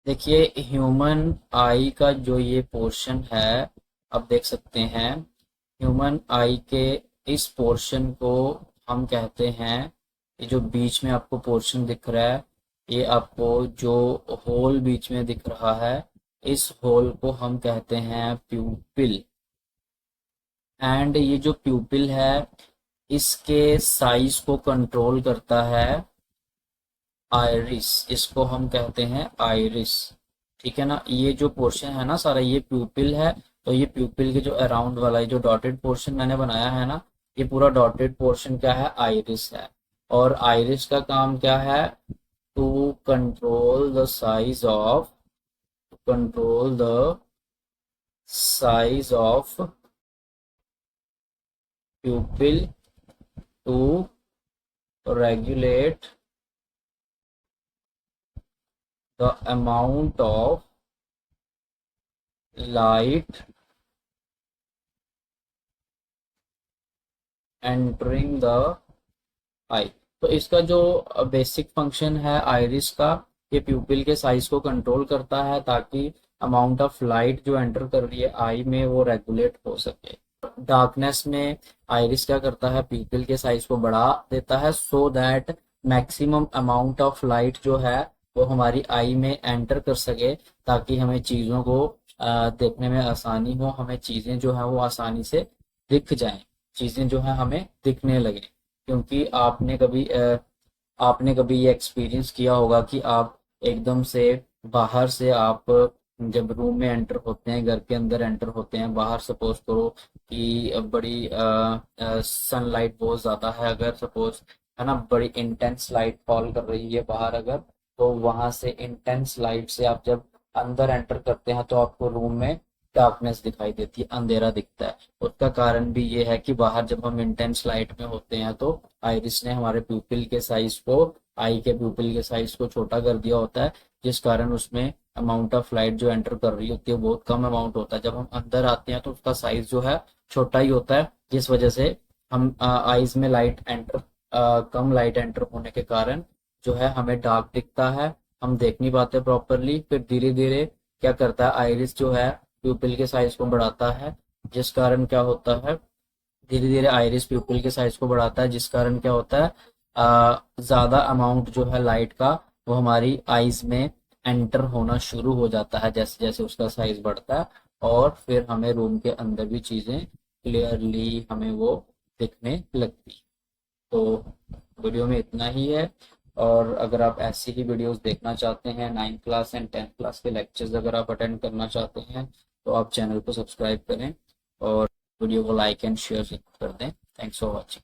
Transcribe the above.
देखिए, ह्यूमन आई का जो ये पोर्शन है, आप देख सकते हैं। ह्यूमन आई के इस पोर्शन को हम कहते हैं, ये जो बीच में आपको पोर्शन दिख रहा है, ये आपको जो होल बीच में दिख रहा है, इस होल को हम कहते हैं प्यूपिल। एंड ये जो प्यूपिल है, इसके साइज को कंट्रोल करता है आइरिस। इसको हम कहते हैं आइरिस। ठीक है ना, ये जो पोर्शन है ना सारा, ये प्यूपिल है। तो ये प्यूपिल के जो अराउंड वाला ये जो डॉटेड पोर्शन मैंने बनाया है ना, ये पूरा डॉटेड पोर्शन क्या है, आइरिस है। और आइरिस का काम क्या है, to control the size of control the size of pupil, to regulate the amount of light entering the eye. तो इसका जो बेसिक फंक्शन है आइरिस का, ये प्यूपिल के साइज को कंट्रोल करता है ताकि अमाउंट ऑफ लाइट जो एंटर कर रही है आई में वो रेगुलेट हो सके। डार्कनेस में आइरिस क्या करता है, प्यूपिल के साइज को बढ़ा देता है so that maximum amount of light जो है वो हमारी आई में एंटर कर सके, ताकि हमें चीज़ों को देखने में आसानी हो, हमें चीज़ें जो है वो आसानी से दिख जाएं, चीज़ें जो है हमें दिखने लगे। क्योंकि आपने कभी ये एक्सपीरियंस किया होगा कि आप एकदम से बाहर से आप जब रूम में एंटर होते हैं, घर के अंदर एंटर होते हैं, बाहर सपोज करो कि बड़ी सनलाइट बहुत ज़्यादा है, अगर सपोज है ना, बड़ी इंटेंस लाइट फॉल कर रही है बाहर अगर, तो वहां से इंटेंस लाइट से आप जब अंदर एंटर करते हैं तो आपको रूम में डार्कनेस दिखाई देती है, अंधेरा दिखता है। उसका कारण भी ये है कि बाहर जब हम इंटेंस लाइट में होते हैं तो आइरिस ने हमारे प्यूपिल के साइज को, आई के प्यूपिल के साइज को छोटा कर दिया होता है, जिस कारण उसमें अमाउंट ऑफ लाइट जो एंटर कर रही होती है बहुत कम अमाउंट होता है। जब हम अंदर आते हैं तो उसका साइज जो है छोटा ही होता है, जिस वजह से हम आईज में लाइट एंटर, कम लाइट एंटर होने के कारण जो है हमें डार्क दिखता है, हम देख नहीं पाते प्रॉपरली। फिर धीरे धीरे क्या करता है, आइरिस जो है प्यूपिल के साइज को बढ़ाता है, जिस कारण क्या होता है, धीरे धीरे आइरिस प्यूपिल के साइज को बढ़ाता है, जिस कारण क्या होता है, ज्यादा अमाउंट जो है लाइट का वो हमारी आईज में एंटर होना शुरू हो जाता है जैसे जैसे उसका साइज बढ़ता है। और फिर हमें रूम के अंदर भी चीजें क्लियरली हमें वो दिखने लगती। तो वीडियो में इतना ही है। और अगर आप ऐसी ही वीडियोस देखना चाहते हैं, 9th class and 10th class के लेक्चर्स अगर आप अटेंड करना चाहते हैं, तो आप चैनल को सब्सक्राइब करें और वीडियो को लाइक एंड शेयर कर दें। Thanks for watching.